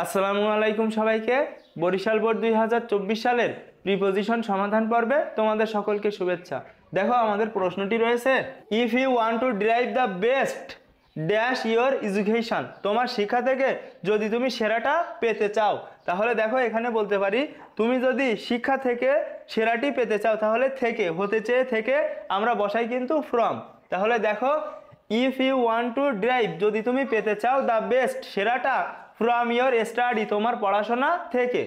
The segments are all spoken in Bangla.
আসসালামু আলাইকুম সবাইকে। বরিশাল বোর্ড 2024 সালের প্রিপোজিশন সমাধান পর্বে তোমাদের সকলকে শুভেচ্ছা। দেখো আমাদের প্রশ্নটি রয়েছে, if you want to derive the best dash your education, তোমার শিক্ষা থেকে যদি তুমি সেরাটা পেতে চাও, তাহলে দেখো এখানে বলতে পারি তুমি যদি শিক্ষা থেকে সেরাটি পেতে চাও তাহলে থেকে হতে চেয়ে থেকে আমরা বসাই কিন্তু ফ্রম। তাহলে দেখো if you want to derive যদি তুমি পেতে চাও দ্য বেস্ট সেরাটা ফ্রম ইয়োর স্টাডি তোমার পড়াশোনা থেকে,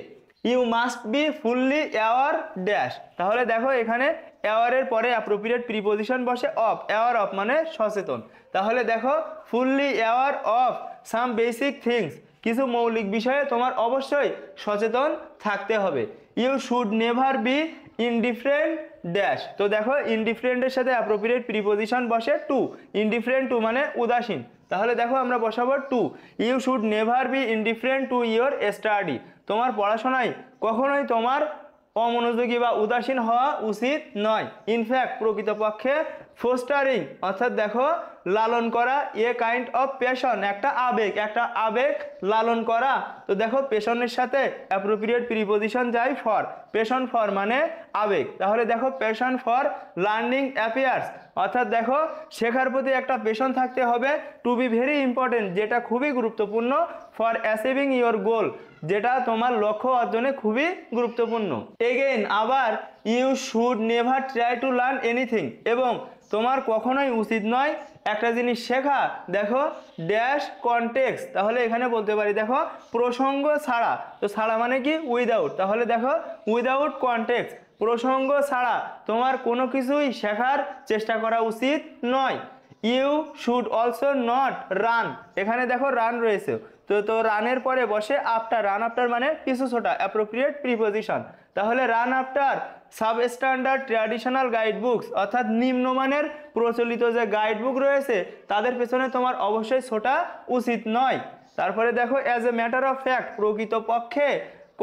you must be fully aware dash. তাহলে দেখো এখানে অ্যাওয়ারের পরে অ্যাপ্রোপ্রিয়েট প্রিপোজিশন বসে অফ, অ্যাওয়ার অফ মানে সচেতন। তাহলে দেখো fully aware of some basic things, কিছু মৌলিক বিষয়ে তোমার অবশ্যই সচেতন থাকতে হবে। You should never be indifferent dash. তো দেখো ইনডিফারেন্টের সাথে অ্যাপ্রোপ্রিয়েট প্রিপোজিশন বসে টু, ইনডিফারেন্ট টু মানে উদাসীন। তাহলে দেখো আমরা বসাবো to. You should never be indifferent to your study, তোমার পড়াশোনায় কখনোই তোমার অমনোযোগী বা উদাসীন হওয়া উচিত নয়। ইনফ্যাক্ট প্রকৃতপক্ষে ফোস্টারিং অর্থাৎ দেখো লালন করা, এ কাইন্ড অফ প্যাশন একটা আবেগ লালন করা। তো দেখো প্যাশনের সাথে অ্যাপ্রোপ্রিয়েট প্রিপোজিশন যায় ফর, প্যাশন ফর মানে আবেগ। তাহলে দেখো প্যাশন ফর লার্নিং অ্যাপিয়ার্স অর্থাৎ দেখো শেখার প্রতি একটা প্যাশন থাকতে হবে। টু বি ভেরি ইম্পর্টেন্ট যেটা খুবই গুরুত্বপূর্ণ। ফর অ্যাচিভিং ইয়োর গোল যেটা তোমার লক্ষ্য অর্জনে খুবই গুরুত্বপূর্ণ। এগেইন আবার you should never try to learn anything, এবং তোমার কখনোই উচিত নয় একটা জিনিস শেখা দেখো ড্যাশ কনটেক্সট। তাহলে এখানে বলতে পারি দেখো প্রসঙ্গ ছাড়া, তো ছাড়া মানে কি উইদাউট। তাহলে দেখো উইদাউট কনটেক্সট প্রসঙ্গ ছাড়া তোমার কোনো কিছুই শেখার চেষ্টা করা উচিত নয়। You should also not run, এখানে দেখো রান রয়েছে, তো রানের পরে বসে আফটার, রান আফটার মানে পিছু ছোটা, অ্যাপ্রোপ্রিয়েট প্রিপোজিশন। তাহলে run after sub standard traditional guide books অর্থাৎ নিম্নমানের প্রচলিত যে গাইড বুক রয়েছে তাদের পেছনে তোমার অবশ্যই ছোটা উচিত নয়। তারপরে দেখো as a matter of fact প্রকৃতপক্ষে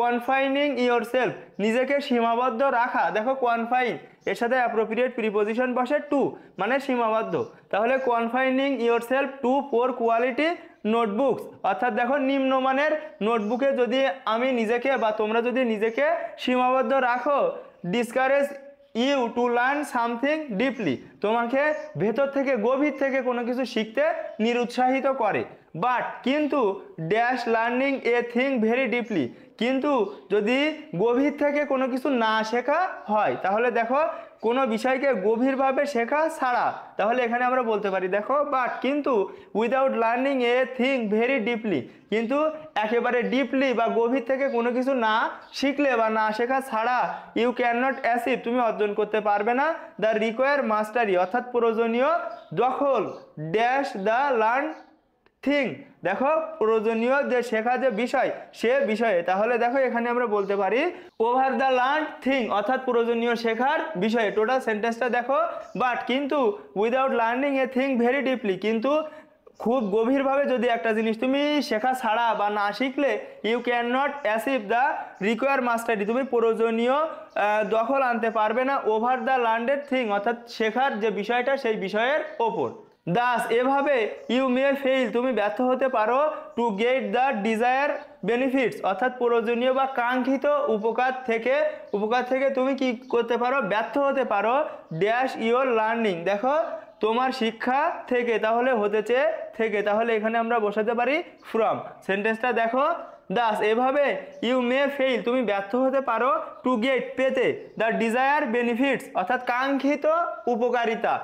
কনফাইনিং ইয়োর সেলফ নিজেকে সীমাবদ্ধ রাখা, দেখো কনফাইন এর সাথে অ্যাপ্রোপ্রিয়েট প্রিপোজিশন বসে টু মানে সীমাবদ্ধ। তাহলে confining yourself to poor quality notebooks অর্থাৎ দেখো নিম্নমানের নোটবুকে যদি আমি নিজেকে বা তোমরা যদি নিজেকে সীমাবদ্ধ রাখো, discourage you to learn something deeply তোমাকে ভেতর থেকে গভীর থেকে কোনো কিছু শিখতে নিরুৎসাহিত করে। বাট কিন্তু dash learning a thing very deeply, কিন্তু যদি গভীর থেকে কোনো কিছু না শেখা হয় তাহলে দেখো কোনো বিষয়কে গভীরভাবে শেখা ছাড়া, তাহলে এখানে আমরা বলতে পারি দেখো বাট কিন্তু without learning a thing very deeply, কিন্তু একেবারে ডিপলি বা গভীর থেকে কোনো কিছু না শিখলে বা না শেখা ছাড়া ইউ ক্যান নট অ্যাচিভ তুমি অর্জন করতে পারবে না দ্য রিকোয়ার মাস্টারি অর্থাৎ প্রয়োজনীয় দখল ড্যাশ দ্য লার্ন থিং, দেখো প্রয়োজনীয় যে শেখা যে বিষয় সে বিষয়ে। তাহলে দেখো এখানে আমরা বলতে পারি ওভার দ্য লার্ন থিং অর্থাৎ প্রয়োজনীয় শেখার বিষয়ে। টোটাল সেন্টেন্সটা দেখো বাট কিন্তু without learning a thing very deeply, কিন্তু খুব গভীরভাবে যদি একটা জিনিস তুমি শেখা ছাড়া বা না শিখলে you cannot achieve the require mastery তুমি প্রয়োজনীয় দখল আনতে পারবে না ওভার দ্য লার্নড থিং অর্থাৎ শেখার যে বিষয়টা সেই বিষয়ের ওপর। দাস এভাবে ইউ মে ফেইল তুমি ব্যর্থ হতে পারো to get the desire benefits অর্থাৎ প্রয়োজনীয় বা কাঙ্ক্ষিত উপকার থেকে তুমি কি করতে পারো ব্যর্থ হতে পারো ড্যাশ ইয়োর লার্নিং দেখো তোমার শিক্ষা থেকে, তাহলে হতে চেয়ে থেকে, তাহলে এখানে আমরা বসাতে পারি ফ্রম। সেন্টেন্সটা দেখো দাস এভাবে ইউ মে ফেইল তুমি ব্যর্থ হতে পারো টু গেট পেতে দ্য ডিজায়ার বেনিফিটস অর্থাৎ কাঙ্ক্ষিত উপকারিতা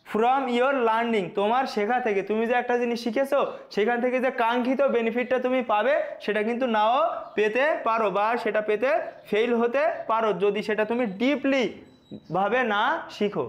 ফ্রম ইয়োর লার্নিং তোমার শেখা থেকে। তুমি যে একটা জিনিস শিখেছো সেখান থেকে যে কাঙ্ক্ষিত বেনিফিটটা তুমি পাবে সেটা কিন্তু নাও পেতে পারো বা সেটা পেতে ফেল হতে পারো যদি সেটা তুমি ডিপলি ভাবে না শিখো।